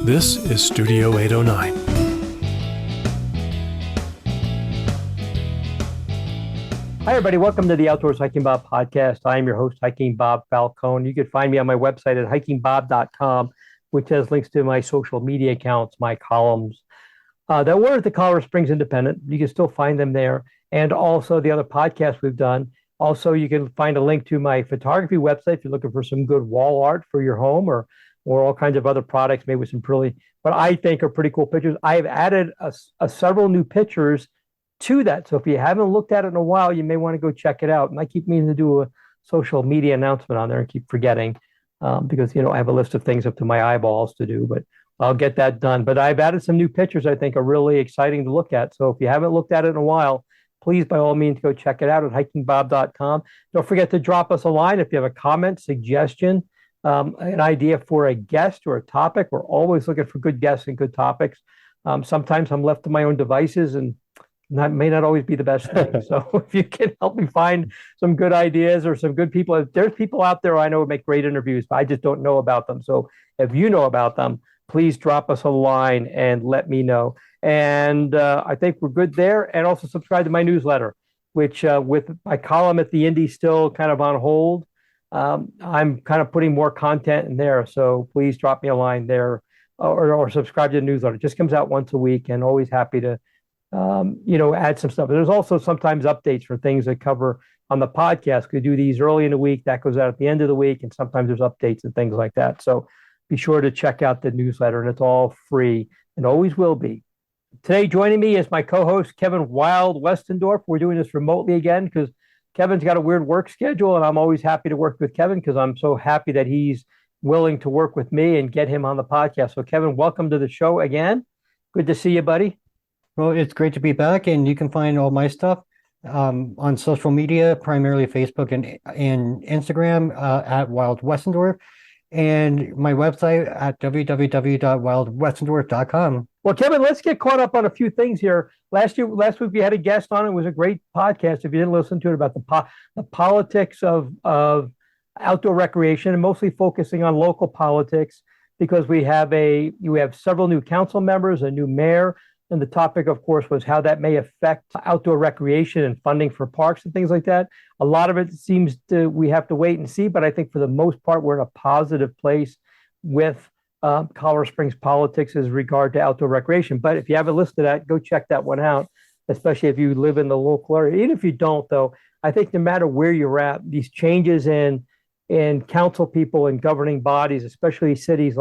This is Studio 809. Hi, everybody. Welcome to the Outdoors Hiking Bob podcast. I am your host, Hiking Bob Falcone. You can find me on my website at hikingbob.com, which has links to my social media accounts, my columns that were at the Colorado Springs Independent. You can still find them there. And also the other podcasts we've done. Also, you can find a link to my photography website if you're looking for some good wall art for your home or all kinds of other products, maybe with some really, what I think are pretty cool pictures. I've added several new pictures to that. So if you haven't looked at it in a while, you may want to go check it out. And I keep meaning to do a social media announcement on there and keep forgetting because, I have a list of things up to my eyeballs to do, but I'll get that done. But I've added some new pictures I think are really exciting to look at. So if you haven't looked at it in a while, please, by all means, go check it out at hikingbob.com. Don't forget to drop us a line if you have a comment, suggestion, an idea for a guest or a topic. We're always looking for good guests and good topics. Sometimes I'm left to my own devices and that may not always be the best thing. So if you can help me find some good ideas or some good people, if there's people out there I know would make great interviews, but I just don't know about them. So if you know about them, please drop us a line and let me know. And I think we're good there. And also subscribe to my newsletter, which with my column at the Indy still kind of on hold, I'm kind of putting more content in there. So please drop me a line there or subscribe to the newsletter. It just comes out once a week and always happy to add some stuff. There's also sometimes updates for things that cover on the podcast. We do these early in the week. That goes out at the end of the week. And sometimes there's updates and things like that. So be sure to check out the newsletter, and it's all free and always will be. Today, joining me is my co-host, Kevin Wild Westendorf. We're doing this remotely again because Kevin's got a weird work schedule, and I'm always happy to work with Kevin because I'm so happy that he's willing to work with me and get him on the podcast. So Kevin, welcome to the show again. Good to see you, buddy. Well, it's great to be back, and you can find all my stuff on social media, primarily Facebook and Instagram at Wild Westendorf, and my website at www.wildwestendorf.com. Well, Kevin, let's get caught up on a few things here. Last week we had a guest on. It was a great podcast. If you didn't listen to it, about the politics of outdoor recreation, and mostly focusing on local politics, because we have several new council members, a new mayor. And the topic, of course, was how that may affect outdoor recreation and funding for parks and things like that. A lot of it seems we have to wait and see, but I think for the most part, we're in a positive place with Colorado Springs politics as regard to outdoor recreation. But if you haven't listened to that, go check that one out, especially if you live in the local area. Even if you don't, though, I think no matter where you're at, these changes in council people and governing bodies, especially cities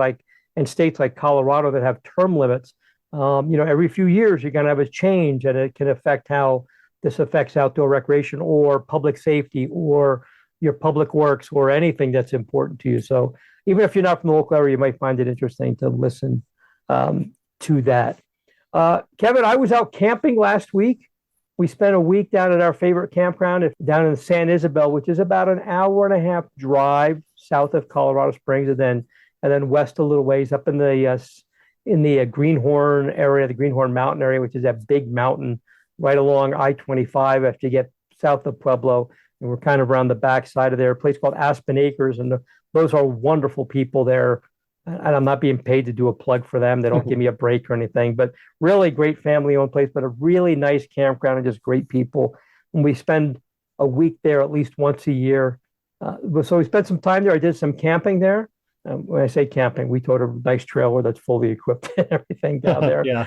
and states like Colorado that have term limits, every few years you're going to have a change, and it can affect how this affects outdoor recreation or public safety or your public works or anything that's important to you. So even if you're not from the local area, you might find it interesting to listen to that. Kevin, I was out camping last week. We spent a week down at our favorite campground down in San Isabel, which is about an hour and a half drive south of Colorado Springs, and then west a little ways up in the Greenhorn area, the Greenhorn Mountain area, which is that big mountain right along I-25 after you get south of Pueblo. And we're kind of around the backside of there, a place called Aspen Acres. And those are wonderful people there. And I'm not being paid to do a plug for them. They don't give me a break or anything, but really great family-owned place, but a really nice campground and just great people. And we spend a week there at least once a year. So we spent some time there. I did some camping there. When I say camping, we towed a nice trailer that's fully equipped and everything down there. Yeah.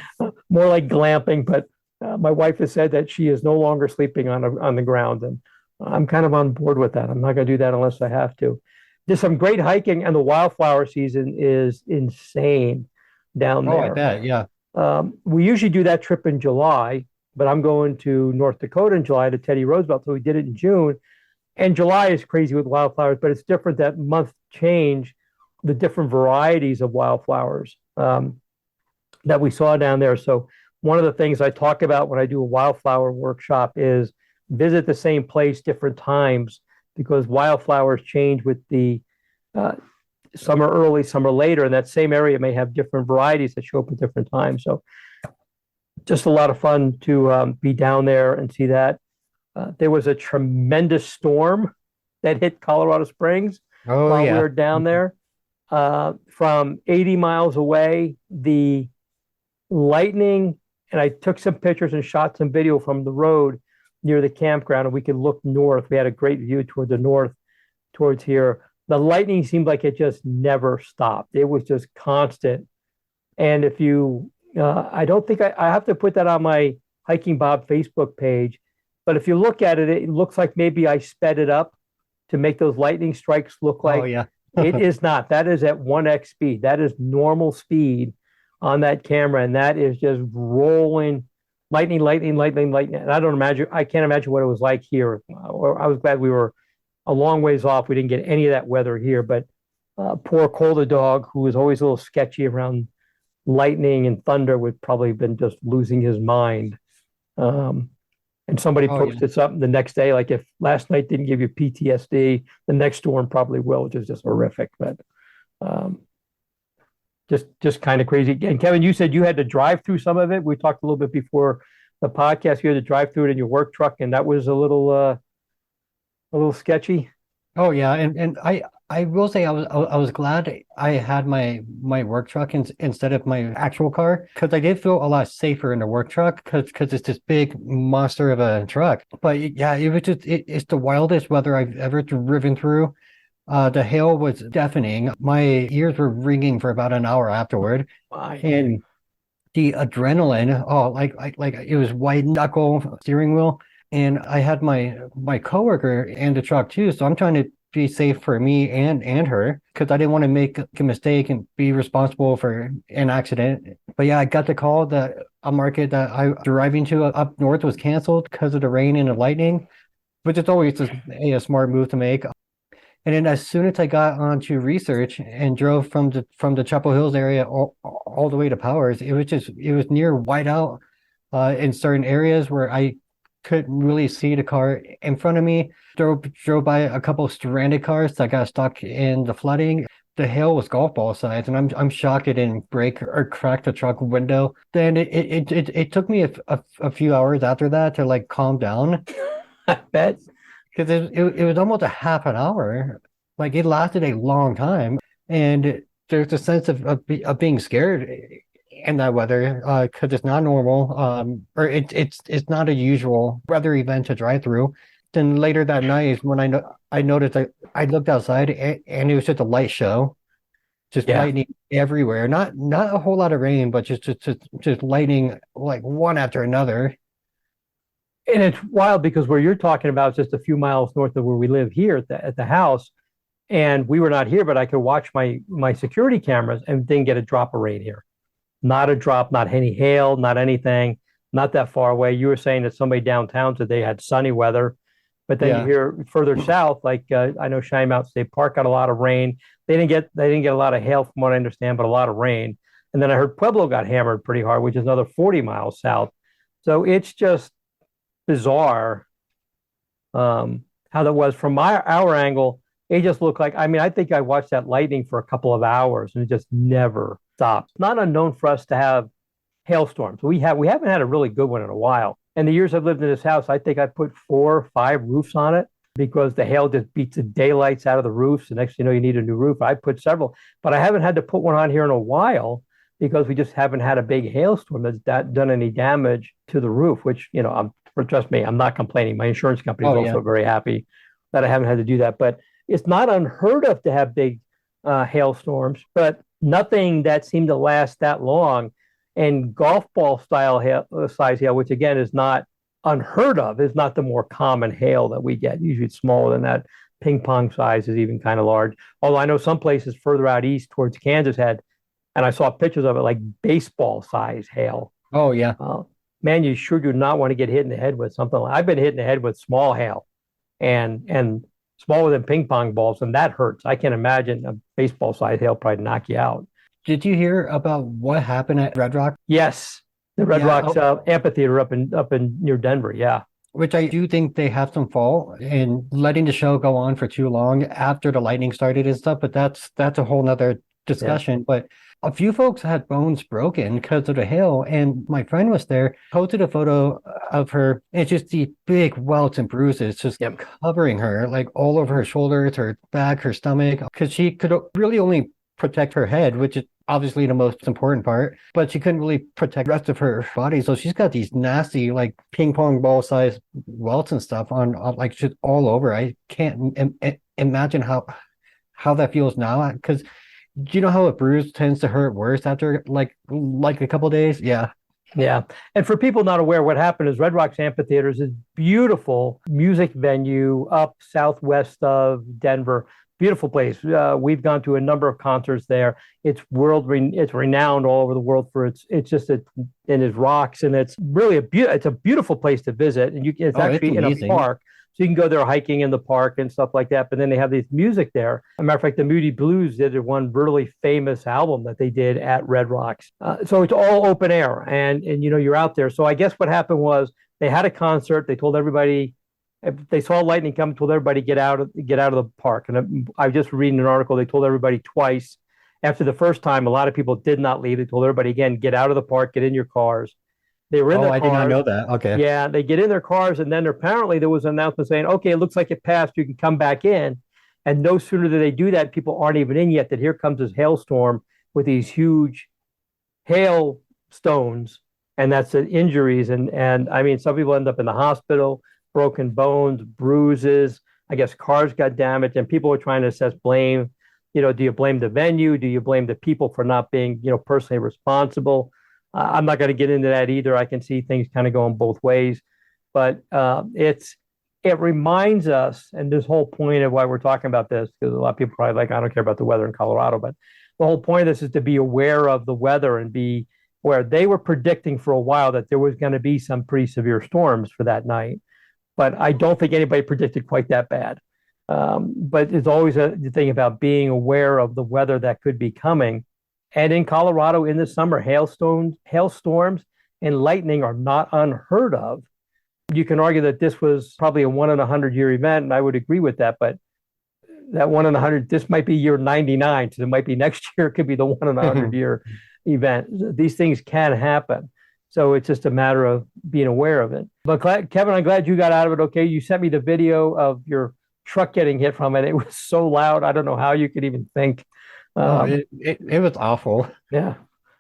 More like glamping, but my wife has said that she is no longer sleeping on the ground, and I'm kind of on board with that. I'm not going to do that unless I have to. There's some great hiking, and the wildflower season is insane down there. Oh, I bet, yeah. We usually do that trip in July, but I'm going to North Dakota in July to Teddy Roosevelt, so we did it in June. And July is crazy with wildflowers, but it's different that month change, the different varieties of wildflowers that we saw down there. So one of the things I talk about when I do a wildflower workshop is visit the same place different times, because wildflowers change with the summer early, summer later, and that same area may have different varieties that show up at different times. So just a lot of fun to be down there and see that. There was a tremendous storm that hit Colorado Springs while we were down there. from 80 miles away. The lightning, and I took some pictures and shot some video from the road near the campground, and we could look north. We had a great view toward the north, towards here. The lightning seemed like it just never stopped. It was just constant. And if you, I don't think I have to put that on my Hiking Bob Facebook page, but if you look at it, it looks like maybe I sped it up to make those lightning strikes look like. Oh yeah. It is not. That is at 1x speed. That is normal speed on that camera, and that is just rolling lightning, lightning, lightning, lightning. And I can't imagine what it was like here. I was glad we were a long ways off. We didn't get any of that weather here, but poor Cola dog, who was always a little sketchy around lightning and thunder, would probably have been just losing his mind. And somebody posted something the next day, like if last night didn't give you PTSD, the next storm probably will, which is just horrific. But just kind of crazy. And Kevin, you said you had to drive through some of it. We talked a little bit before the podcast. You had to drive through it in your work truck, and that was a little sketchy. Oh yeah, and I will say I was glad I had my work truck instead of my actual car, because I did feel a lot safer in the work truck because it's this big monster of a truck. But yeah, it was just it's the wildest weather I've ever driven through. The hail was deafening. My ears were ringing for about an hour afterward, and the adrenaline, like it was white knuckle steering wheel. And I had my coworker in the truck too, so I'm trying to be safe for me and her, because I didn't want to make a mistake and be responsible for an accident. But yeah, I got the call that a market that I was driving to up north was canceled because of the rain and the lightning, which is always a smart move to make. And then as soon as I got onto research and drove from the Chapel Hills area all the way to Powers, it was near whiteout in certain areas where I couldn't really see the car in front of me. Drove by a couple of stranded cars that got stuck in the flooding. The hail was golf ball size, and I'm shocked it didn't break or crack the truck window. Then it took me a few hours after that to like calm down. I bet. Because it was almost a half an hour. Like it lasted a long time. And there's a sense of being scared in that weather, because it's not normal, or it's not a usual weather event to drive through. Then later that night is when I noticed I looked outside and it was just a light show, just lightning everywhere. Not a whole lot of rain, but just lightning like one after another. And it's wild because where you're talking about is just a few miles north of where we live here at the house. And we were not here, but I could watch my security cameras and didn't get a drop of rain here. Not a drop, not any hail, not anything, not that far away. You were saying that somebody downtown said they had sunny weather, but then you hear further south, like I know Cheyenne Mountain State Park got a lot of rain. They didn't get a lot of hail from what I understand, but a lot of rain. And then I heard Pueblo got hammered pretty hard, which is another 40 miles south. So it's just bizarre how that was from our angle. It just looked like, I mean, I think I watched that lightning for a couple of hours and it just never stopped. It's not unknown for us to have hailstorms. We haven't had a really good one in a while. And the years I've lived in this house, I think I put 4 or 5 roofs on it because the hail just beats the daylights out of the roofs. The next thing you know, you need a new roof. I put several, but I haven't had to put one on here in a while because we just haven't had a big hailstorm that's done any damage to the roof, which, you know, trust me, I'm not complaining. My insurance company is also very happy that I haven't had to do that. But it's not unheard of to have big hailstorms, but nothing that seemed to last that long. And golf ball style size hail, which again is not unheard of, is not the more common hail that we get. Usually it's smaller than that. Ping pong size is even kind of large. Although I know some places further out east towards Kansas had, and I saw pictures of it, like baseball size hail. Oh, yeah. Man, you sure do not want to get hit in the head with something like, I've been hit in the head with small hail and smaller than ping pong balls, and that hurts. I can imagine a baseball size hail probably knock you out. Did you hear about what happened at Red Rock? Yes, the Red Rocks amphitheater up in near Denver. Yeah, which I do think they have some fault in letting the show go on for too long after the lightning started and stuff. But that's a whole nother discussion. Yeah. But a few folks had bones broken because of the hail, and my friend was there, posted a photo of her, and it's just the big welts and bruises just covering her, like all over her shoulders, her back, her stomach, because she could really only protect her head, which is obviously the most important part, but she couldn't really protect the rest of her body. So she's got these nasty, like ping pong ball sized welts and stuff on like just all over. I can't imagine how that feels now. Because do you know how a bruise tends to hurt worse after like a couple days? Yeah. Yeah. And for people not aware, what happened is Red Rocks Amphitheater is a beautiful music venue up southwest of Denver. Beautiful place. We've gone to a number of concerts there. It's renowned all over the world for it's just and its rocks, and it's really it's a beautiful place to visit. And it's actually in a park. So you can go there hiking in the park and stuff like that. But then they have this music there. As a matter of fact, the Moody Blues did one really famous album that they did at Red Rocks. So it's all open air, and you're out there. So I guess what happened was they had a concert. They told everybody, if they saw lightning come, told everybody get out of the park. And I was just reading an article. They told everybody twice. After the first time, a lot of people did not leave. They told everybody again, get out of the park, get in your cars. They were in their cars. I did not know that. Okay. Yeah, they get in their cars, and then apparently there was an announcement saying, okay, it looks like it passed. You can come back in. And no sooner do they do that, people aren't even in yet, that here comes this hailstorm with these huge hailstones, and that's the injuries. And I mean, some people end up in the hospital, broken bones, bruises. I guess cars got damaged, and people are trying to assess blame. Do you blame the venue? Do you blame the people for not being, personally responsible? I'm not going to get into that either. I can see things kind of going both ways, but it reminds us, and this whole point of why we're talking about this, because a lot of people probably I don't care about the weather in Colorado, but the whole point of this is to be aware of the weather and be where they were predicting for a while that there was going to be some pretty severe storms for that night, but I don't think anybody predicted quite that bad. But it's always a thing about being aware of the weather that could be coming. And in Colorado in the summer, hailstorms and lightning are not unheard of. You can argue that this was probably a 1 in 100-year event, and I would agree with that. But that 1 in 100, this might be year 99, so it might be next year. It could be the 1 in 100-year event. These things can happen, so it's just a matter of being aware of it. But Kevin, I'm glad you got out of it okay. You sent me the video of your truck getting hit from it. It was so loud. I don't know how you could even think. It was awful. Yeah.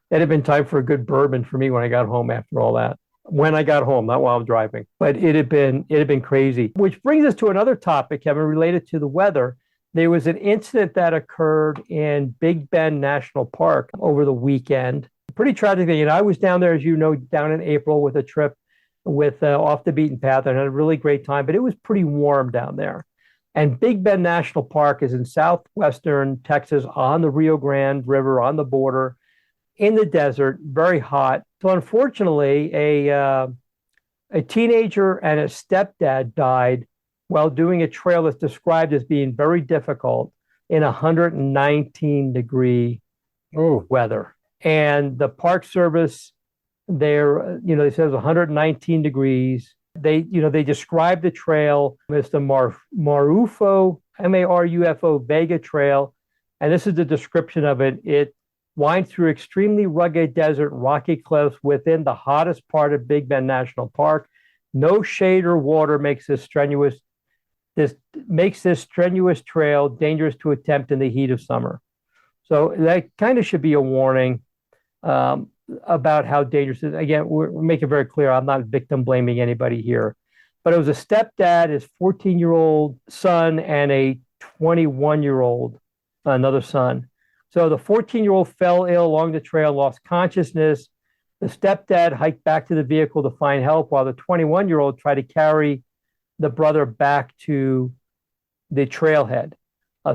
It had been time for a good bourbon for me when I got home after all that. When I got home, not while I'm driving. But it had been crazy. Which brings us to another topic, Kevin, related to the weather. There was an incident that occurred in Big Bend National Park over the weekend. Pretty tragic thing. And I was down there, as you know, down in April with a trip with Off the Beaten Path, and had a really great time. But it was pretty warm down there. And Big Bend National Park is in southwestern Texas on the Rio Grande River, on the border, in the desert, very hot. So unfortunately, a teenager and a stepdad died while doing a trail that's described as being very difficult in 119-degree weather. And the Park Service there, they said it was 119 degrees. They described the trail as the Marufo, Marufo Vega Trail. And this is the description of it. It winds through extremely rugged desert, rocky cliffs within the hottest part of Big Bend National Park. No shade or water makes this strenuous trail dangerous to attempt in the heat of summer. So that kind of should be a warning about how dangerous it is. Again, we're making very clear, I'm not victim blaming anybody here. But it was a stepdad, his 14-year-old son, and a 21-year-old, another son. So the 14-year-old fell ill along the trail, lost consciousness. The stepdad hiked back to the vehicle to find help, while the 21-year-old tried to carry the brother back to the trailhead.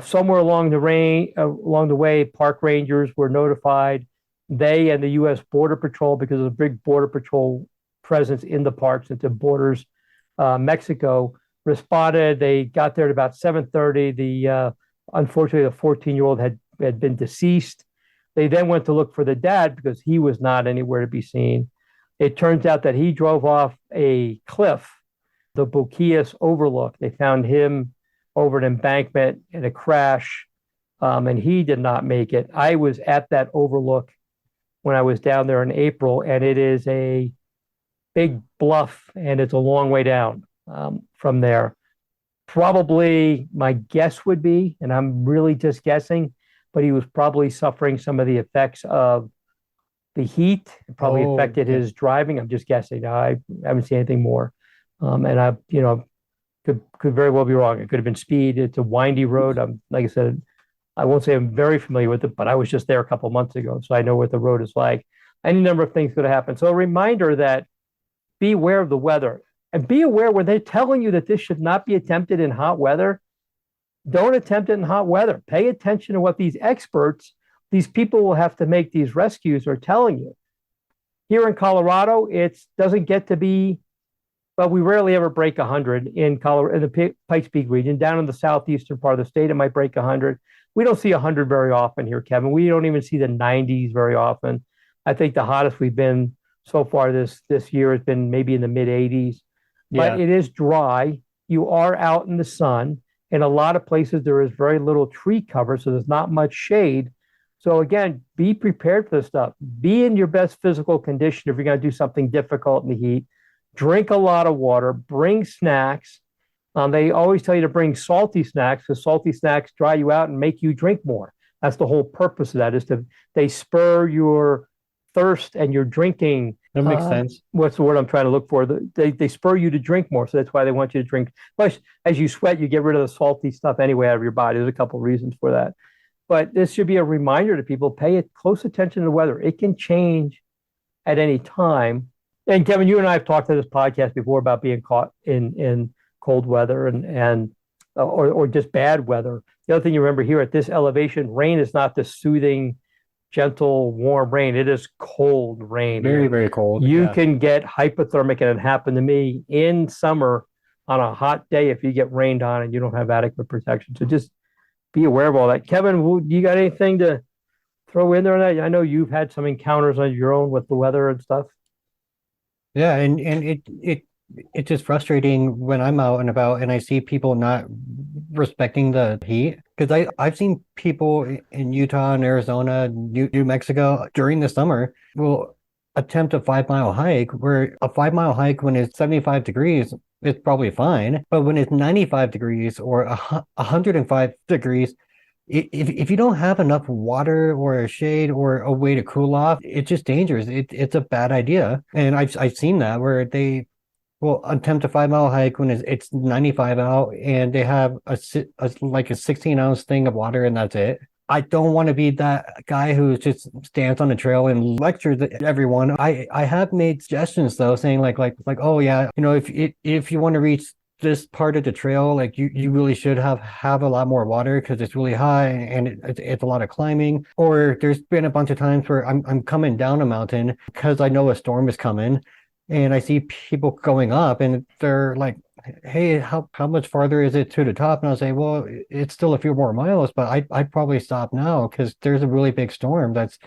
Somewhere along the way, park rangers were notified. They and the U.S. Border Patrol, because of a big Border Patrol presence in the park since it borders Mexico, responded. They got there at about 7:30. Unfortunately, the 14-year-old had been deceased. They then went to look for the dad because he was not anywhere to be seen. It turns out that he drove off a cliff, the Boquillas Overlook. They found him over an embankment in a crash, and he did not make it. I was at that overlook when I was down there in April, and it is a big bluff, and it's a long way down from there. Probably my guess would be, and I'm really just guessing, but he was probably suffering some of the effects of the heat. It probably affected his driving. I'm just guessing. I haven't seen anything more. And I, could very well be wrong. It could have been speed. It's a windy road. Like I said, I won't say I'm very familiar with it, but I was just there a couple of months ago, so I know what the road is like. Any number of things could have happened. So a reminder that be aware of the weather and be aware when they're telling you that this should not be attempted in hot weather. Don't attempt it in hot weather. Pay attention to what these experts, these people will have to make these rescues are telling you. Here in Colorado, it doesn't get to be, but we rarely ever break 100 in Colorado, in the Pikes Peak region. Down in the southeastern part of the state, it might break 100. We don't see 100 very often here, Kevin. We don't even see the 90s very often. I think the hottest we've been so far this year has been maybe in the mid 80s. But it is dry. You are out in the sun. In a lot of places, there is very little tree cover, so there's not much shade. So again, be prepared for this stuff. Be in your best physical condition if you're going to do something difficult in the heat. Drink a lot of water. Bring snacks. They always tell you to bring salty snacks because salty snacks dry you out and make you drink more. That's the whole purpose of that, is they spur your thirst and your drinking. That makes sense. What's the word I'm trying to look for? They spur you to drink more. So that's why they want you to drink. Plus, as you sweat, you get rid of the salty stuff anyway out of your body. There's a couple of reasons for that. But this should be a reminder to people, pay close attention to the weather. It can change at any time. And Kevin, you and I have talked on this podcast before about being caught in cold weather or just bad weather. The other thing you remember here at this elevation, rain is not the soothing, gentle, warm rain. It is cold rain. Very, very cold. You can get hypothermic, and it happened to me in summer on a hot day if you get rained on and you don't have adequate protection. So just be aware of all that. Kevin, you got anything to throw in there on that? I know you've had some encounters on your own with the weather and stuff. Yeah, and it's just frustrating when I'm out and about and I see people not respecting the heat. Because I've seen people in Utah and Arizona, New Mexico during the summer will attempt a 5-mile hike, where a 5-mile hike when it's 75 degrees is probably fine. But when it's 95 degrees or 105 degrees, if you don't have enough water or a shade or a way to cool off, it's just dangerous. It's a bad idea. And I've seen that where they will attempt a 5-mile hike when it's 95 out and they have a 16-ounce thing of water and that's it. I don't want to be that guy who just stands on the trail and lectures everyone. I have made suggestions though, saying like, oh yeah, if you want to reach this part of the trail, like you really should have a lot more water because it's really high and it's a lot of climbing. Or there's been a bunch of times where I'm coming down a mountain because I know a storm is coming and I see people going up and they're like, hey, how much farther is it to the top? And I'll say, well, it's still a few more miles, but I'd probably stop now because there's a really big storm that's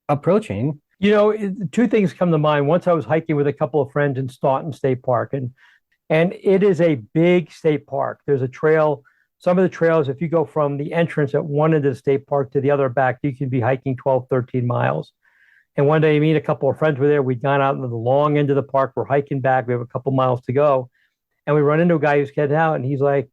approaching. Two things come to mind. Once I was hiking with a couple of friends in Staunton State Park, and it is a big state park. There's a trail. Some of the trails, if you go from the entrance at one end of the state park to the other back, you can be hiking 12, 13 miles. And one day, me and a couple of friends were there. We'd gone out into the long end of the park. We're hiking back. We have a couple miles to go. And we run into a guy who's heading out, and he's like,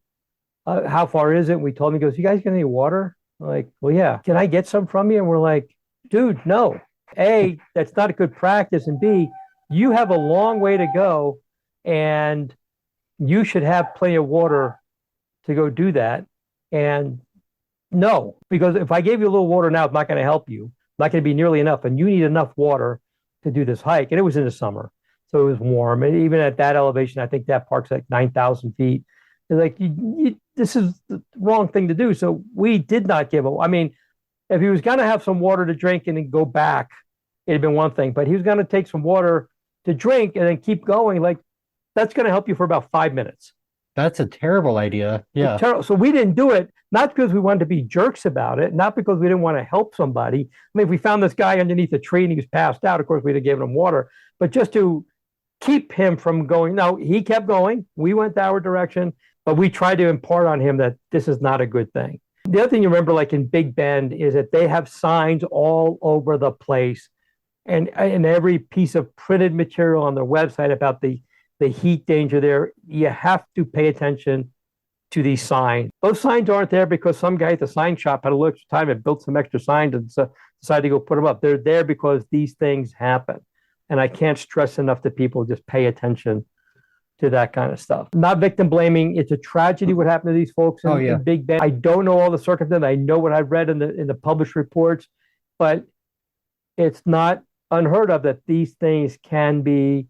how far is it? And we told him, he goes, you guys got any water? I'm like, well, yeah. Can I get some from you? And we're like, dude, no. A, that's not a good practice. And B, you have a long way to go, and you should have plenty of water to go do that. And no, because if I gave you a little water now, it's not going to help you. Not going to be nearly enough. And you need enough water to do this hike. And it was in the summer, so it was warm. And even at that elevation, I think that park's like 9,000 feet. It's like, this is the wrong thing to do. So we did not give him. I mean, if he was going to have some water to drink and then go back, it'd been one thing. But he was going to take some water to drink and then keep going. Like, that's going to help you for about 5 minutes. That's a terrible idea. Yeah. So we didn't do it, not because we wanted to be jerks about it, not because we didn't want to help somebody. I mean, if we found this guy underneath a tree and he was passed out, of course, we'd have given him water, but just to keep him from going. No, he kept going. We went our direction, but we tried to impart on him that this is not a good thing. The other thing you remember, like in Big Bend, is that they have signs all over the place and every piece of printed material on their website about the heat danger there. You have to pay attention to these signs. Those signs aren't there because some guy at the sign shop had a little extra time and built some extra signs and decided to go put them up. They're there because these things happen. And I can't stress enough to people just pay attention to that kind of stuff. Not victim blaming. It's a tragedy what happened to these folks in Big Bend. I don't know all the circumstances. I know what I've read in the published reports, but it's not unheard of that these things can be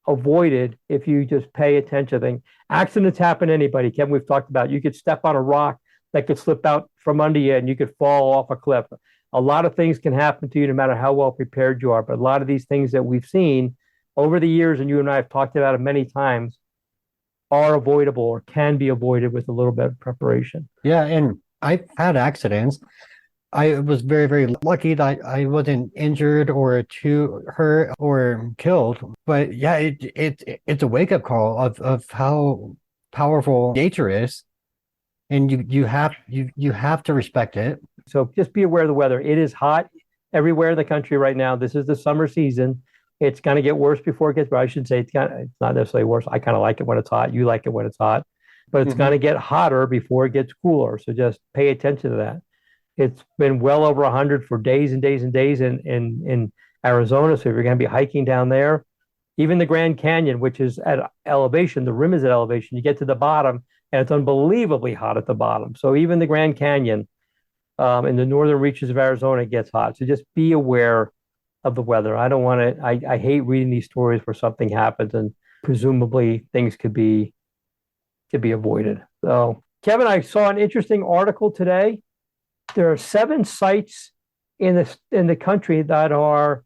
avoided if you just pay attention to things. Accidents happen to anybody. Kevin, we've talked about. You could step on a rock that could slip out from under you and you could fall off a cliff. A lot of things can happen to you no matter how well prepared you are. But a lot of these things that we've seen over the years, and you and I have talked about it many times, are avoidable or can be avoided with a little bit of preparation. Yeah, and I've had accidents. I was very, very lucky that I wasn't injured or too hurt or killed. But yeah, it's a wake-up call of how powerful nature is, and you have to respect it. So just be aware of the weather. It is hot everywhere in the country right now. This is the summer season. It's going to get worse before it gets better. I should say it's not necessarily worse. I kind of like it when it's hot. You like it when it's hot. But it's going to get hotter before it gets cooler. So just pay attention to that. It's been well over 100 for days and days and days in Arizona. So if you're going to be hiking down there, even the Grand Canyon, which is at elevation, the rim is at elevation, you get to the bottom and it's unbelievably hot at the bottom. So even the Grand Canyon in the northern reaches of Arizona gets hot. So just be aware of the weather. I don't want to, I hate reading these stories where something happens and presumably things could be avoided. So Kevin, I saw an interesting article today. There are 7 sites in the country that are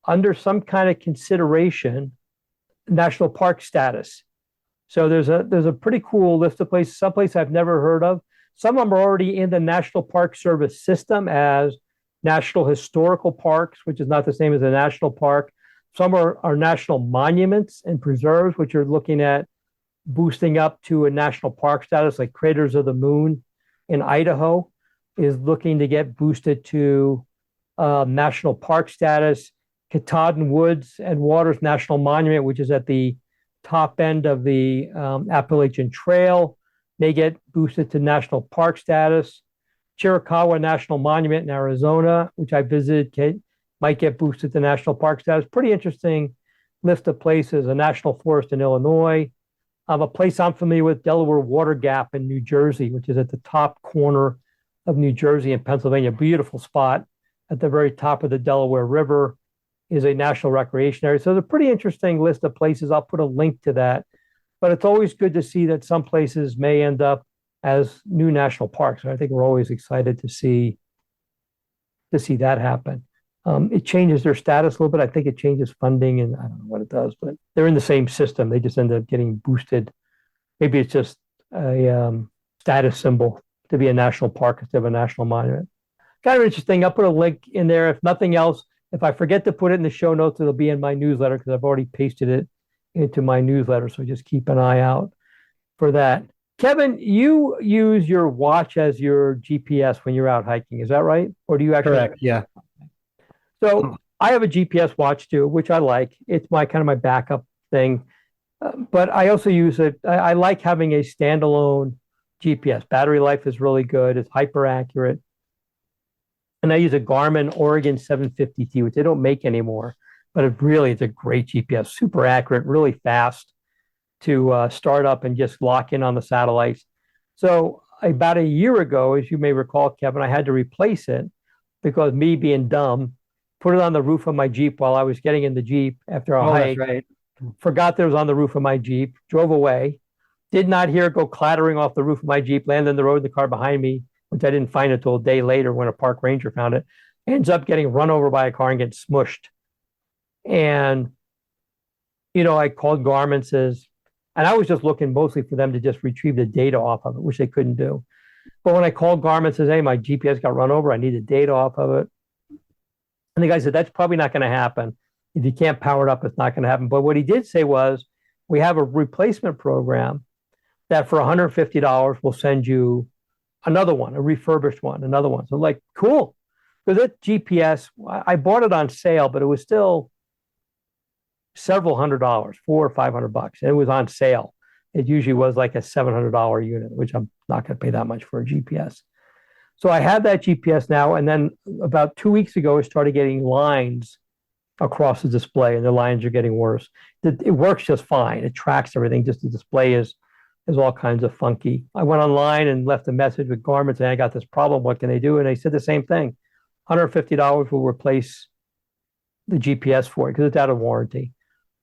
under some kind of consideration national park status. So there's a pretty cool list of places, some places I've never heard of. Some of them are already in the National Park Service system as national historical parks, which is not the same as a national park. Some are national monuments and preserves, which are looking at boosting up to a national park status, like Craters of the Moon in Idaho is looking to get boosted to national park status. Katahdin Woods and Waters National Monument, which is at the top end of the Appalachian Trail, may get boosted to national park status. Chiricahua National Monument in Arizona, which I visited, might get boosted to national park status. Pretty interesting list of places. A national forest in Illinois. A place I'm familiar with, Delaware Water Gap in New Jersey, which is at the top corner of New Jersey and Pennsylvania. Beautiful spot at the very top of the Delaware River, is a national recreation area. So it's a pretty interesting list of places. I'll put a link to that. But it's always good to see that some places may end up as new national parks. And I think we're always excited to see that happen. It changes their status a little bit. I think it changes funding, and I don't know what it does, but they're in the same system. They just end up getting boosted. Maybe it's just a status symbol to be a national park instead of a national monument. Kind of interesting. I'll put a link in there. If nothing else, if I forget to put it in the show notes, it'll be in my newsletter because I've already pasted it into my newsletter. So just keep an eye out for that. Kevin, you use your watch as your GPS when you're out hiking. Is that right? Or do you actually? Correct. Yeah. So I have a GPS watch too, which I like. It's my kind of my backup thing. But I also use it. I like having a standalone GPS. Battery life is really good. It's hyper accurate. And I use a Garmin Oregon 750T, which they don't make anymore. But it's a great GPS, super accurate, really fast to start up and just lock in on the satellites. So about a year ago, as you may recall, Kevin, I had to replace it because me being dumb, put it on the roof of my Jeep while I was getting in the Jeep after a hike. That's right. Forgot that it was on the roof of my Jeep, drove away, did not hear it go clattering off the roof of my Jeep, landed in the road, the car behind me, which I didn't find until a day later when a park ranger found it, ends up getting run over by a car and gets smushed. And, I called Garmin, and I was just looking mostly for them to just retrieve the data off of it, which they couldn't do. But when I called Garmin, says, hey, my GPS got run over, I need the data off of it. And the guy said, that's probably not going to happen. If you can't power it up, it's not going to happen. But what he did say was, we have a replacement program that for $150 will send you another one, a refurbished one, another one. So I'm like, cool. Because that GPS, I bought it on sale, but it was still several $100, $400 or $500. And it was on sale. it usually was like a $700 unit, which I'm not going to pay that much for a GPS. So I have that GPS now. And then about 2 weeks ago, I started getting lines across the display, and the lines are getting worse. It works just fine. It tracks everything. Just the display is all kinds of funky. I went online and left a message with Garmin saying I got this problem. What can they do? And they said the same thing. $150 will replace the GPS for you because it's out of warranty,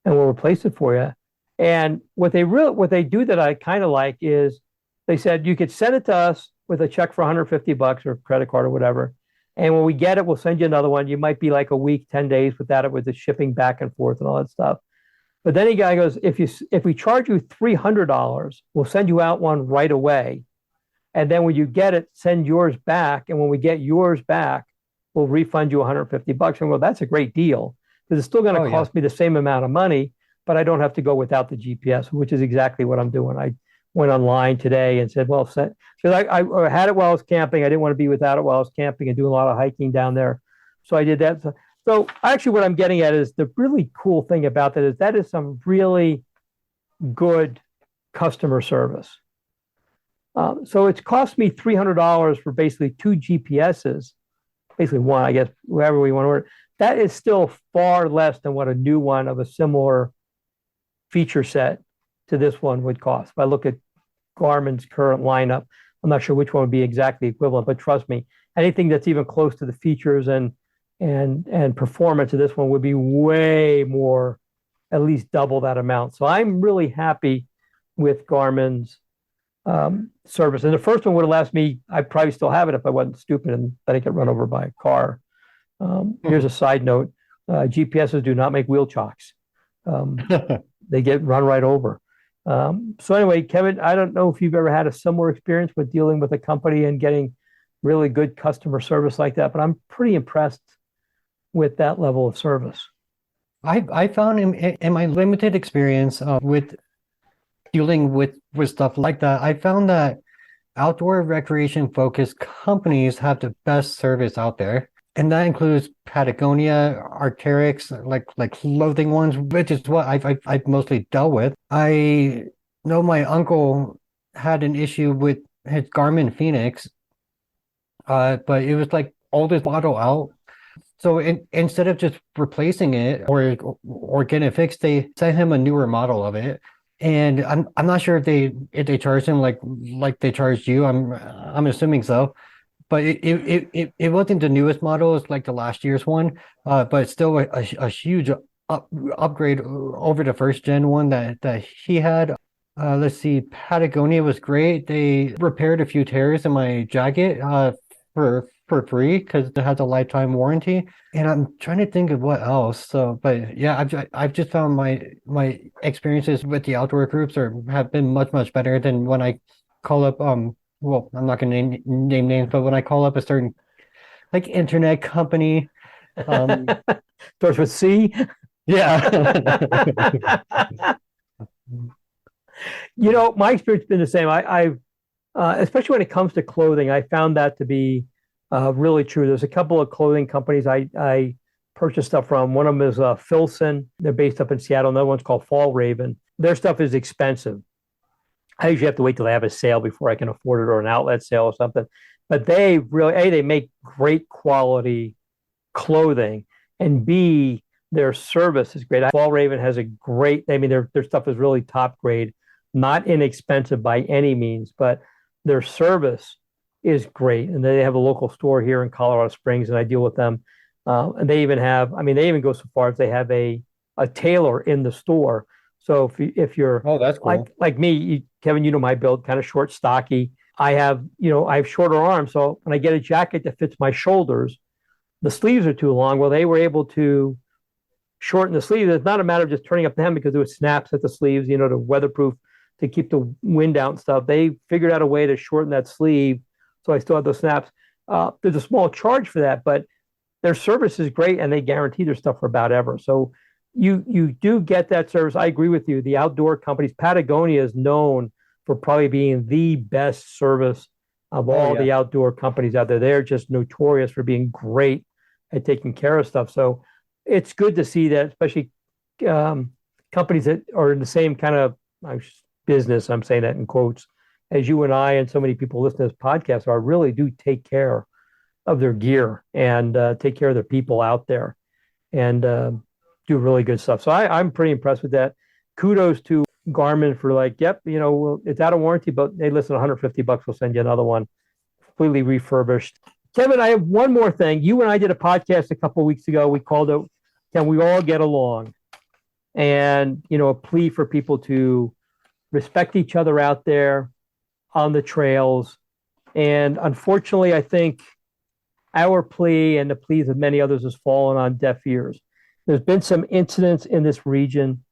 and we'll replace it for you. And what they do that I kind of like is they said you could send it to us with a check for $150 or credit card or whatever. And when we get it, we'll send you another one. You might be like a week, 10 days without it, with the shipping back and forth and all that stuff. But then the guy goes, if we charge you $300, we'll send you out one right away. And then when you get it, send yours back. And when we get yours back, we'll refund you $150. And well, that's a great deal because it's still going to cost me the same amount of money, but I don't have to go without the GPS, which is exactly what I'm doing. I went online today and said, well, because I had it while I was camping. I didn't want to be without it while I was camping and doing a lot of hiking down there. So I did that. So actually what I'm getting at is the really cool thing about that is some really good customer service. So it's cost me $300 for basically 2 GPSs, basically one, I guess, whoever we want to order. That is still far less than what a new one of a similar feature set to this one would cost. If I look at Garmin's current lineup, I'm not sure which one would be exactly equivalent, but trust me, anything that's even close to the features and performance of this one would be way more, at least double that amount. So I'm really happy with Garmin's service. And the first one would have lasted me, I'd probably still have it if I wasn't stupid and letting it run over by a car. Here's a side note. GPSs do not make wheel chocks. They get run right over. So anyway, Kevin, I don't know if you've ever had a similar experience with dealing with a company and getting really good customer service like that, but I'm pretty impressed with that level of service. I found in my limited experience with dealing with stuff like that, I found that outdoor recreation focused companies have the best service out there. And that includes Patagonia, Arc'teryx, like clothing ones, which is what I've mostly dealt with. I know my uncle had an issue with his Garmin Phoenix, but it was like oldest model out. So instead of just replacing it or getting it fixed, they sent him a newer model of it. And I'm not sure if they charged him like they charged you. I'm assuming so. But it wasn't the newest model. It's like the last year's one, but it's still a huge upgrade over the first gen one that he had. Let's see, Patagonia was great. They repaired a few tears in my jacket for free because it has a lifetime warranty. And I'm trying to think of what else. So, but yeah, I've just found my experiences with the outdoor groups have been much better than when I call up well, I'm not going to name names, but when I call up a certain like internet company, starts with C. Yeah. My experience has been the same. I've especially when it comes to clothing, I found that to be really true. There's a couple of clothing companies I purchased stuff from. One of them is Filson. They're based up in Seattle. Another one's called Fall Raven. Their stuff is expensive. I usually have to wait till they have a sale before I can afford it, or an outlet sale or something. But they really, they make great quality clothing, and B, their service is great. Fall Raven has their stuff is really top grade, not inexpensive by any means, but their service is great. And they have a local store here in Colorado Springs, and I deal with them. And they even they even go so far as they have a tailor in the store. So if you're that's cool. like me, Kevin, my build, kind of short, stocky. I have shorter arms. So when I get a jacket that fits my shoulders, the sleeves are too long. Well, they were able to shorten the sleeves. It's not a matter of just turning up the hem because there was snaps at the sleeves, to weatherproof, to keep the wind out and stuff. They figured out a way to shorten that sleeve. So I still have those snaps. There's a small charge for that, but their service is great and they guarantee their stuff for about ever. So you do get that service. I agree with you. The outdoor companies, Patagonia is known for probably being the best service of all the outdoor companies out there. They're just notorious for being great at taking care of stuff. So it's good to see that, especially companies that are in the same kind of business, I'm saying that in quotes, as you and I and so many people listening to this podcast are, really do take care of their gear and take care of their people out there and do really good stuff. So I'm pretty impressed with that. Kudos to Garmin for like, yep, well, it's out of warranty, but hey, listen, $150, we'll send you another one completely refurbished. Kevin, I have one more thing. You and I did a podcast a couple of weeks ago. We called it "Can We All Get Along?" And a plea for people to respect each other out there on the trails. And unfortunately, I think our plea and the pleas of many others has fallen on deaf ears. There's been some incidents in this region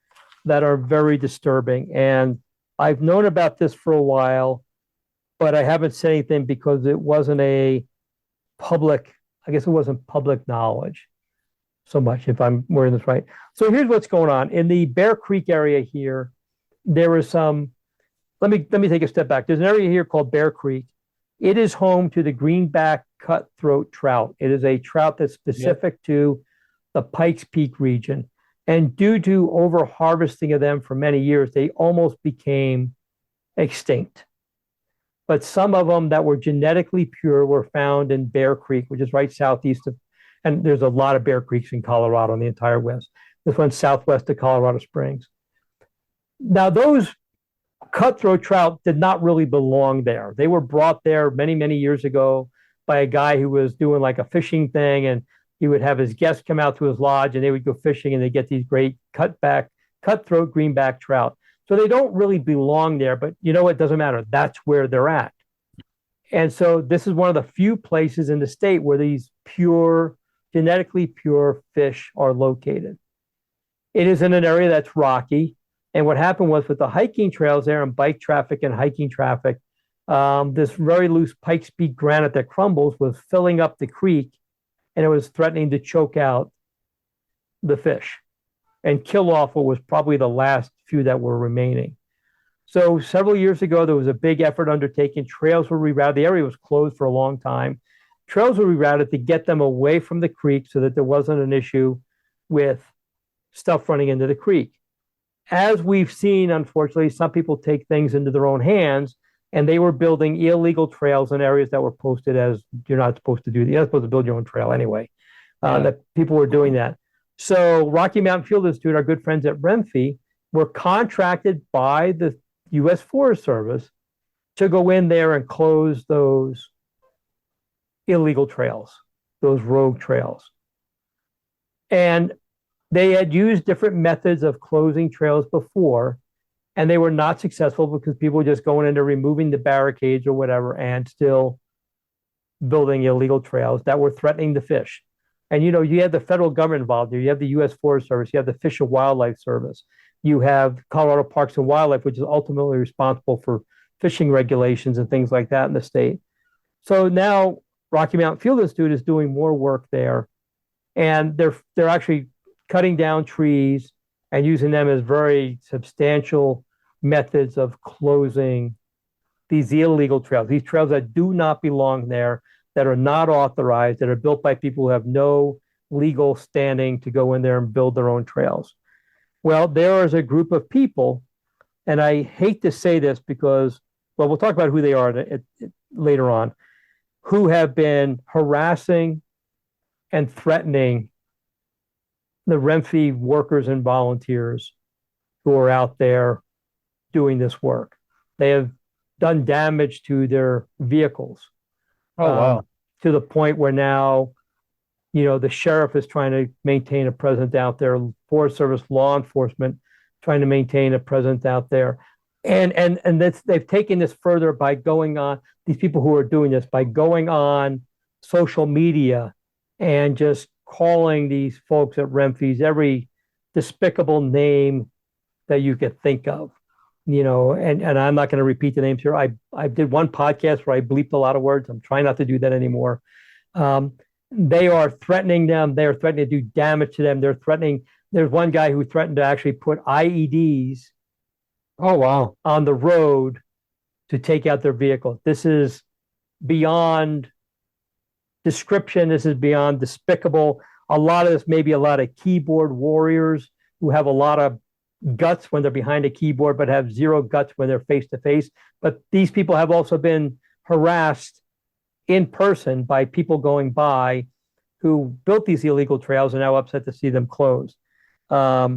that are very disturbing. And I've known about this for a while, but I haven't said anything because it wasn't I guess it wasn't public knowledge so much, if I'm wording this right. So here's what's going on. In the Bear Creek area here, there is let me take a step back. There's an area here called Bear Creek. It is home to the greenback cutthroat trout. It is a trout that's specific to the Pikes Peak region. And due to over harvesting of them for many years, they almost became extinct. But some of them that were genetically pure were found in Bear Creek, which is right southeast of, and there's a lot of Bear Creeks in Colorado in the entire West. This one's southwest of Colorado Springs. Now, those cutthroat trout did not really belong there. They were brought there many, many years ago by a guy who was doing like a fishing thing, and he would have his guests come out to his lodge and they would go fishing and they get these great cutthroat greenback trout. So they don't really belong there, but it doesn't matter. That's where they're at. And so this is one of the few places in the state where these genetically pure fish are located. It is in an area that's rocky. And what happened was with the hiking trails there and bike traffic and hiking traffic, this very loose Pikes Peak granite that crumbles was filling up the creek, and it was threatening to choke out the fish and kill off what was probably the last few that were remaining. So several years ago, there was a big effort undertaken. Trails were rerouted. The area was closed for a long time. Trails were rerouted to get them away from the creek so that there wasn't an issue with stuff running into the creek. As we've seen, unfortunately, some people take things into their own hands, and they were building illegal trails in areas that were posted as you're not supposed to do. You're not supposed to build your own trail anyway. That people were doing that. So Rocky Mountain Field Institute, our good friends at Renfe, were contracted by the U.S. Forest Service to go in there and close those illegal trails, those rogue trails. And they had used different methods of closing trails before, and they were not successful because people were just going in there, removing the barricades or whatever, and still building illegal trails that were threatening the fish. And you have the federal government involved here. You have the U.S. Forest Service. You have the Fish and Wildlife Service. You have Colorado Parks and Wildlife, which is ultimately responsible for fishing regulations and things like that in the state. So now Rocky Mountain Field Institute is doing more work there, and they're actually cutting down trees and using them as very substantial methods of closing these illegal trails, these trails that do not belong there, that are not authorized, that are built by people who have no legal standing to go in there and build their own trails. Well, there is a group of people, and I hate to say this because, well, we'll talk about who they are later on, who have been harassing and threatening the Renfe workers and volunteers who are out there doing this work. They have done damage to their vehicles. Oh, wow. To the point where now, the sheriff is trying to maintain a presence out there, Forest Service, law enforcement trying to maintain a presence out there. And they've taken this further by going on, these people who are doing this, by going on social media and just calling these folks at Renfe's every despicable name that you could think of. And I'm not going to repeat the names here. I did one podcast where I bleeped a lot of words. I'm trying not to do that anymore. They are threatening them. They are threatening to do damage to them. They're threatening. There's one guy who threatened to actually put IEDs on the road to take out their vehicle. This is beyond description. This is beyond despicable. A lot of this may be a lot of keyboard warriors who have a lot of guts when they're behind a keyboard, but have zero guts when they're face to face. But these people have also been harassed in person by people going by who built these illegal trails and now upset to see them closed. I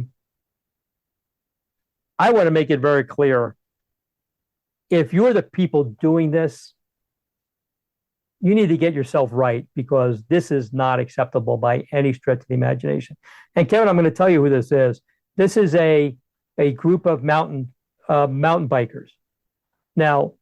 want to make it very clear. If you're the people doing this, you need to get yourself right, because this is not acceptable by any stretch of the imagination. And Kevin, I'm going to tell you who this is. This is a group of mountain bikers. Now,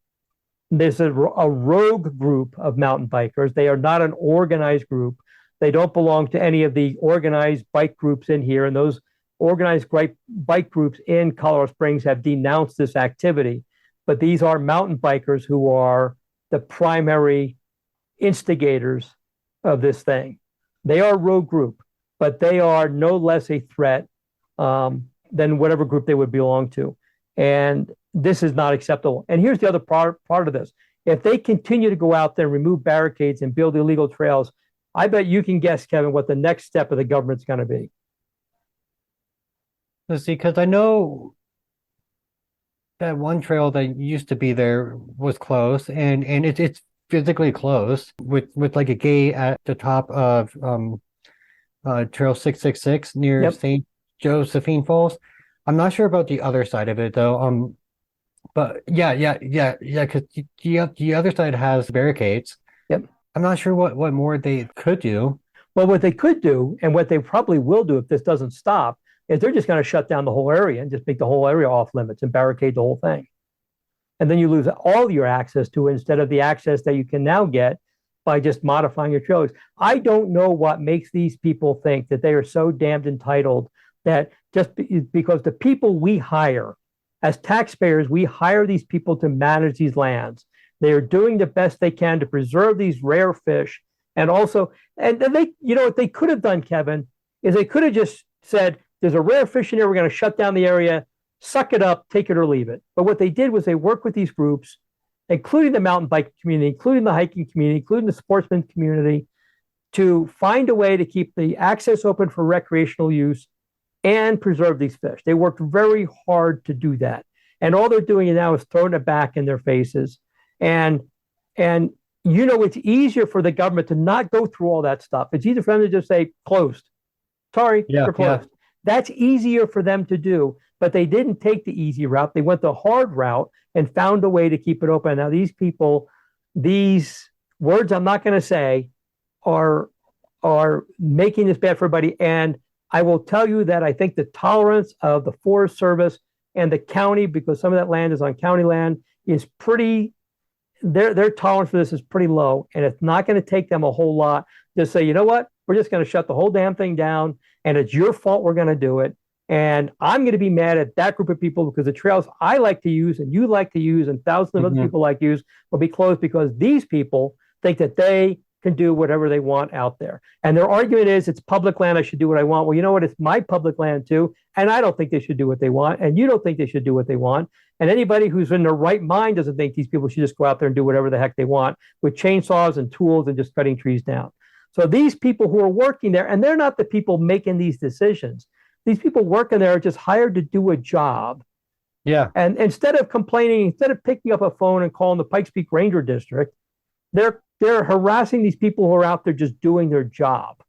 there's a rogue group of mountain bikers. They are not an organized group. They don't belong to any of the organized bike groups in here. And those organized bike groups in Colorado Springs have denounced this activity. But these are mountain bikers who are the primary instigators of this thing. They are a rogue group, but they are no less a threat than whatever group they would belong to. And this is not acceptable. And here's the other part of this. If they continue to go out there and remove barricades and build illegal trails, I bet you can guess, Kevin, what the next step of the government's going to be. Let's see, because I know that one trail that used to be there was closed, and it's physically closed with like a gate at the top of Trail 666 near St. Josephine Falls. I'm not sure about the other side of it though. But yeah, because the other side has barricades. Yep. I'm not sure what more they could do. Well, what they could do, and what they probably will do if this doesn't stop, is they're just going to shut down the whole area and just make the whole area off limits and barricade the whole thing. And then you lose all your access to it instead of the access that you can now get by just modifying your trailers. I don't know what makes these people think that they are so damned entitled that just because the people we hire, as taxpayers, we hire these people to manage these lands. They are doing the best they can to preserve these rare fish. And also, and they, what they could have done, Kevin, is they could have just said, there's a rare fish in here, we're going to shut down the area, suck it up, take it or leave it. But what they did was they worked with these groups, including the mountain bike community, including the hiking community, including the sportsman community, to find a way to keep the access open for recreational use and preserve these fish. They worked very hard to do that. And all they're doing now is throwing it back in their faces. And it's easier for the government to not go through all that stuff. It's easier for them to just say, closed. Sorry, you're closed. Yeah. That's easier for them to do. But they didn't take the easy route. They went the hard route and found a way to keep it open. Now, these people, these words I'm not going to say, are making this bad for everybody. And I will tell you that I think the tolerance of the Forest Service and the county, because some of that land is on county land, is pretty, their tolerance for this is pretty low. And it's not going to take them a whole lot to say, you know what, we're just going to shut the whole damn thing down. And it's your fault we're going to do it. And I'm going to be mad at that group of people because the trails I like to use and you like to use and thousands of other people like to use will be closed because these people think that they can do whatever they want out there. And their argument is it's public land, I should do what I want. Well, you know what? It's my public land too. And I don't think they should do what they want. And you don't think they should do what they want. And anybody who's in their right mind doesn't think these people should just go out there and do whatever the heck they want with chainsaws and tools and just cutting trees down. So these people who are working there, and they're not the people making these decisions. These people working there are just hired to do a job. Yeah. And instead of complaining, instead of picking up a phone and calling the Pikes Peak Ranger District, they're harassing these people who are out there just doing their job.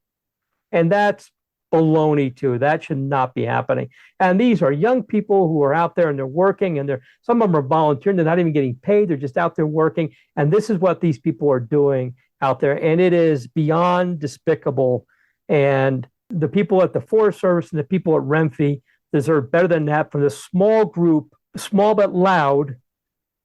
And that's baloney too. That should not be happening. And these are young people who are out there and they're working, and some of them are volunteering. They're not even getting paid. They're just out there working. And this is what these people are doing out there. And it is beyond despicable. And the people at the Forest Service and the people at Renfee deserve better than that from this small but loud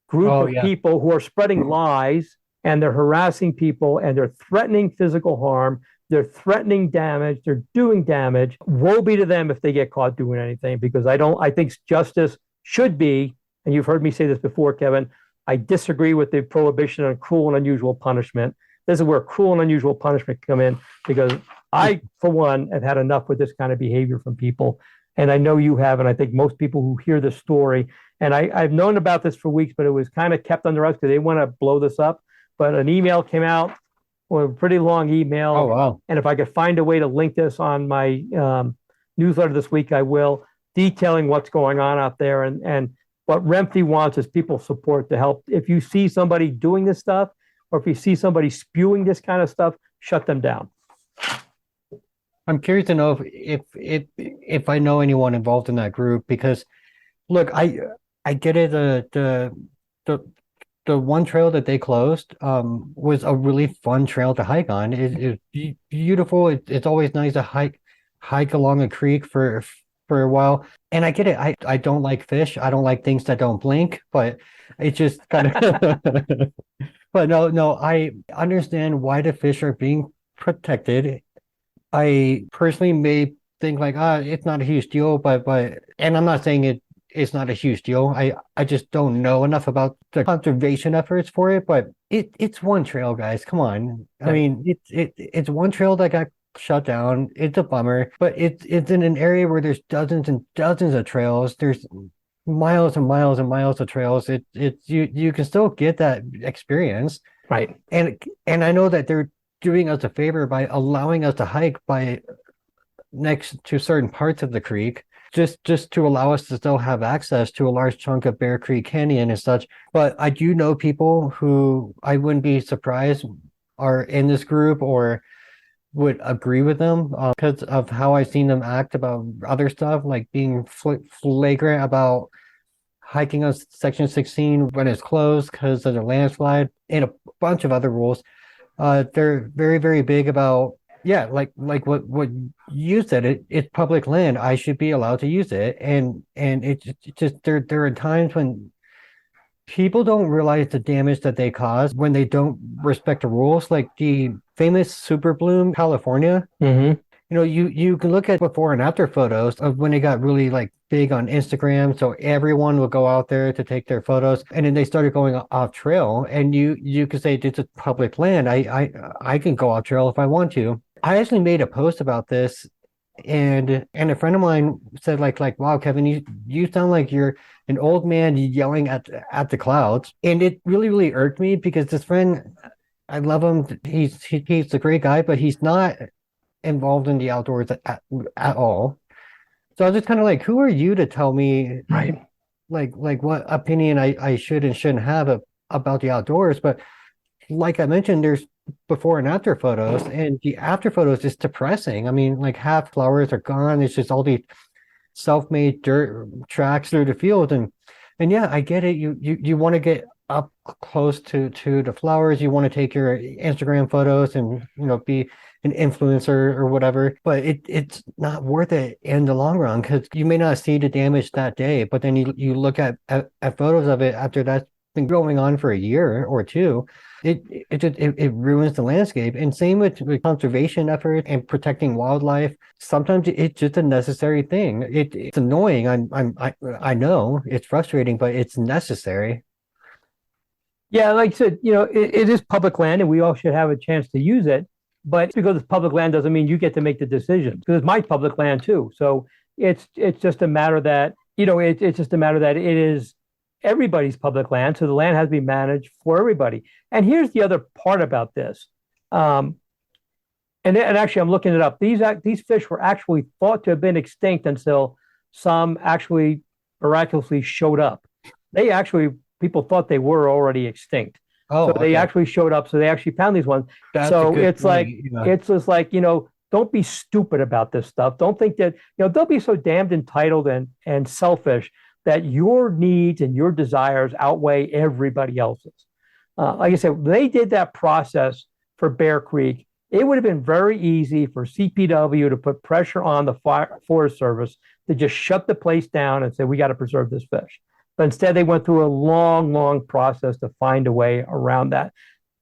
group of people who are spreading lies, and they're harassing people, and they're threatening physical harm. They're threatening damage. They're doing damage. Woe be to them if they get caught doing anything, because I think justice should be, and you've heard me say this before, Kevin, I disagree with the prohibition on cruel and unusual punishment. This is where cruel and unusual punishment come in, because I, for one, have had enough with this kind of behavior from people. And I know you have, and I think most people who hear this story, and I've known about this for weeks, but it was kind of kept under us because they want to blow this up. But an email came out, a pretty long email. Oh, wow. And if I could find a way to link this on my newsletter this week, I will. detailing what's going on out there. And what Remfy wants is people support to help. If you see somebody doing this stuff, or if you see somebody spewing this kind of stuff, shut them down. I'm curious to know if I know anyone involved in that group, because look, I get it. The the one trail that they closed was a really fun trail to hike on. It's beautiful. It's always nice to hike along a creek for a while. And I get it. I don't like fish. I don't like things that don't blink, but it just kind of but no, I understand why the fish are being protected. I personally may think like, it's not a huge deal, but and I'm not saying it's not a huge deal. I just don't know enough about the conservation efforts for it, but it's one trail, guys. Come on. I mean, it's one trail that got shut down. It's a bummer, but it's in an area where there's dozens and dozens of trails. There's miles and miles and miles of trails. You can still get that experience. Right. And I know that they're doing us a favor by allowing us to hike by next to certain parts of the creek, just to allow us to still have access to a large chunk of Bear Creek Canyon and such. But I do know people who I wouldn't be surprised are in this group or would agree with them because of how I've seen them act about other stuff, like being flagrant about hiking on Section 16 when it's closed because of the landslide and a bunch of other rules. They're very, very big about, like what you said. It's public land. I should be allowed to use it, and it's just there are times when people don't realize the damage that they cause when they don't respect the rules, like the famous Super Bloom, California. Mm-hmm. You can look at before and after photos of when it got really like big on Instagram. So everyone would go out there to take their photos, and then they started going off trail. And you could say this is public land. I can go off trail if I want to. I actually made a post about this, and a friend of mine said like wow, Kevin, you sound like you're an old man yelling at the clouds. And it really, really irked me because this friend, I love him. He's a great guy, but he's not involved in the outdoors at all. So I was just kind of like, who are you to tell me, right, like what opinion I should and shouldn't have about the outdoors? But like I mentioned, there's before and after photos, and the after photos is depressing. I mean, like half flowers are gone. It's just all these self-made dirt tracks through the field, and yeah, I get it. You want to get up close to the flowers. You want to take your Instagram photos and be an influencer or whatever, but it's not worth it in the long run because you may not see the damage that day, but then you look at photos of it after that's been going on for a year or two. It ruins the landscape. And same with conservation efforts and protecting wildlife. Sometimes it's just a necessary thing. It's annoying. I know it's frustrating, but it's necessary. Yeah, like I said, it is public land, and we all should have a chance to use it. But because it's public land doesn't mean you get to make the decision, because it's my public land too. So it's just a matter that it's just a matter that it is everybody's public land. So the land has to be managed for everybody. And here's the other part about this. And actually, I'm looking it up. These fish were actually thought to have been extinct until some actually miraculously showed up. People thought they were already extinct. Oh, so they actually showed up. So they actually found these ones. So it's like, it's just like, don't be stupid about this stuff. Don't think that, don't be so damned entitled and selfish that your needs and your desires outweigh everybody else's. Like I said, they did that process for Bear Creek. It would have been very easy for CPW to put pressure on the Forest Service to just shut the place down and say, we got to preserve this fish. But instead, they went through a long, long process to find a way around that.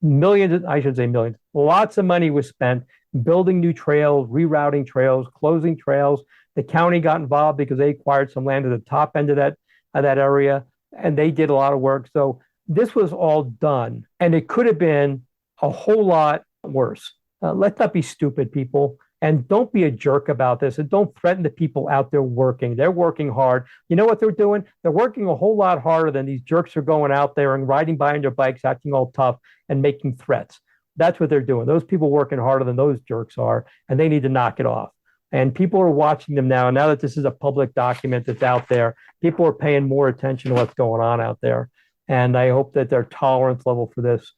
I should say millions, lots of money was spent building new trails, rerouting trails, closing trails. The county got involved because they acquired some land at the top end of that area, and they did a lot of work. So this was all done, and it could have been a whole lot worse. Let's not be stupid, people. And don't be a jerk about this, and don't threaten the people out there working. They're working hard. You know what they're doing? They're working a whole lot harder than these jerks are going out there and riding by on their bikes, acting all tough and making threats. That's what they're doing. Those people working harder than those jerks are, and they need to knock it off. And people are watching them now. Now that this is a public document that's out there, people are paying more attention to what's going on out there. And I hope that their tolerance level for this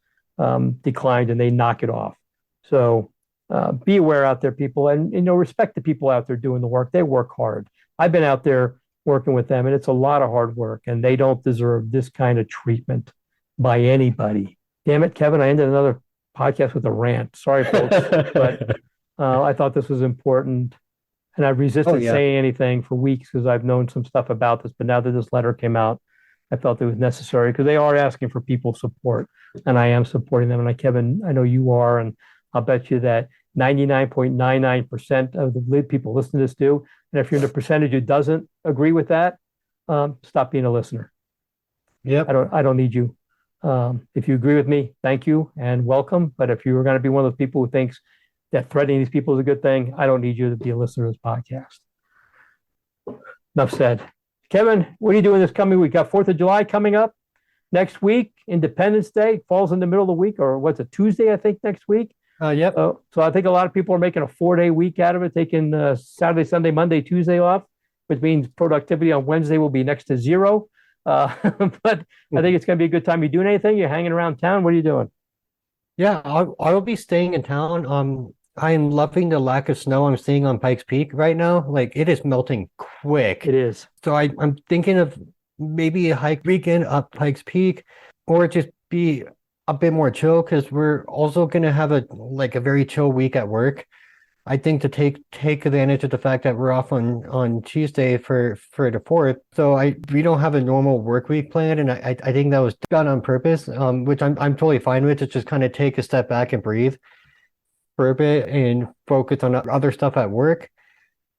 declines and they knock it off. So be aware out there, people, and respect the people out there doing the work. They work hard. I've been out there working with them, and it's a lot of hard work, and they don't deserve this kind of treatment by anybody. Damn it, Kevin, I ended another podcast with a rant. Sorry, folks, but I thought this was important, and I've resisted saying anything for weeks because I've known some stuff about this, but now that this letter came out, I felt it was necessary because they are asking for people's support, and I am supporting them. And Kevin, I know you are, and I'll bet you that 99.99% of the people listening to this do. And if you're in the percentage who doesn't agree with that, stop being a listener. Yep. I don't need you. If you agree with me, thank you and welcome. But if you're going to be one of those people who thinks that threatening these people is a good thing, I don't need you to be a listener to this podcast. Enough said. Kevin, what are you doing this coming week? Got 4th of July coming up next week. Independence Day falls in the middle of the week, or what's it, Tuesday, I think, next week? Yep. So I think a lot of people are making a 4-day week out of it, taking Saturday, Sunday, Monday, Tuesday off, which means productivity on Wednesday will be next to zero. But I think it's going to be a good time. You doing anything? You're hanging around town? What are you doing? Yeah, I will be staying in town. I am loving the lack of snow I'm seeing on Pikes Peak right now. Like, it is melting quick. It is. So I'm thinking of maybe a hike weekend up Pikes Peak, or just be a bit more chill because we're also going to have a very chill week at work. I think to take advantage of the fact that we're off on Tuesday for the 4th. So we don't have a normal work week planned, and I think that was done on purpose, which I'm totally fine with, to just kind of take a step back and breathe for a bit and focus on other stuff at work.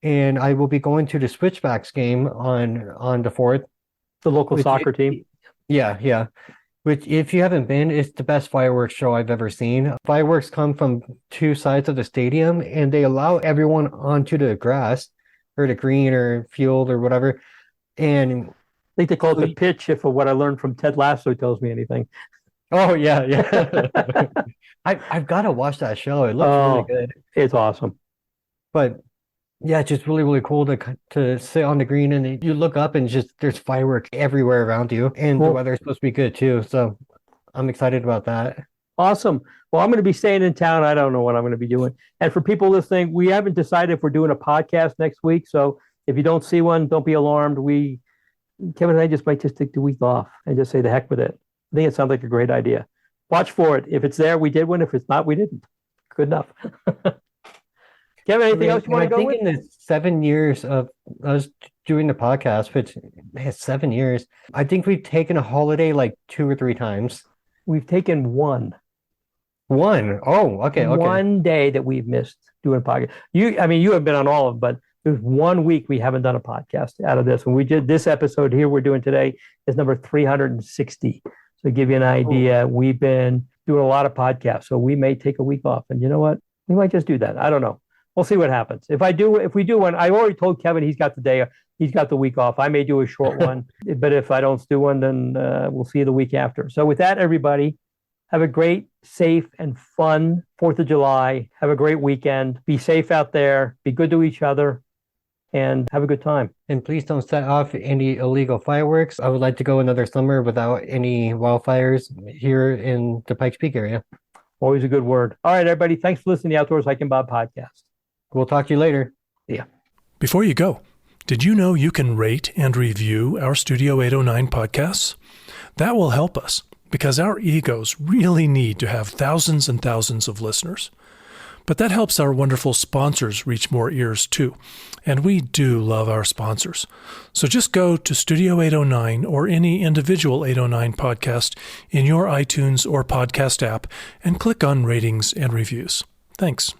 And I will be going to the Switchbacks game on the 4th. The local soccer team. Yeah. Which, if you haven't been, is the best fireworks show I've ever seen. Fireworks come from two sides of the stadium, and they allow everyone onto the grass or the green or field or whatever. And I think they call it the pitch, if what I learned from Ted Lasso tells me anything. Oh, yeah. I've got to watch that show. It looks really good. It's awesome. But yeah, it's just really, really cool to sit on the green and you look up and there's fireworks everywhere around you, and the weather's supposed to be good too. So I'm excited about that. Awesome. Well, I'm going to be staying in town. I don't know what I'm going to be doing. And for people listening, we haven't decided if we're doing a podcast next week. So if you don't see one, don't be alarmed. Kevin and I just might just take the week off and just say the heck with it. I think it sounds like a great idea. Watch for it. If it's there, we did one. If it's not, we didn't. Good enough. Kevin, anything else you want to go with? I think in the 7 years of us doing the podcast, which is 7 years, I think we've taken a holiday like 2 or 3 times. We've taken one. One? Oh, okay. One day that we've missed doing a podcast. You have been on all of them, but there's 1 week we haven't done a podcast out of this. When we did this episode here we're doing today is number 360. So to give you an idea, we've been doing a lot of podcasts. So we may take a week off. And you know what? We might just do that. I don't know. We'll see what happens. If we do one, I already told Kevin he's got the week off. I may do a short one, but if I don't do one, then we'll see you the week after. So with that, everybody, have a great, safe, and fun 4th of July. Have a great weekend. Be safe out there. Be good to each other, and have a good time. And please don't set off any illegal fireworks. I would like to go another summer without any wildfires here in the Pikes Peak area. Always a good word. All right, everybody. Thanks for listening to the Outdoors Hiking Bob podcast. We'll talk to you later. Yeah. Before you go, did you know you can rate and review our Studio 809 podcasts? That will help us because our egos really need to have thousands and thousands of listeners. But that helps our wonderful sponsors reach more ears too. And we do love our sponsors. So just go to Studio 809 or any individual 809 podcast in your iTunes or podcast app and click on ratings and reviews. Thanks.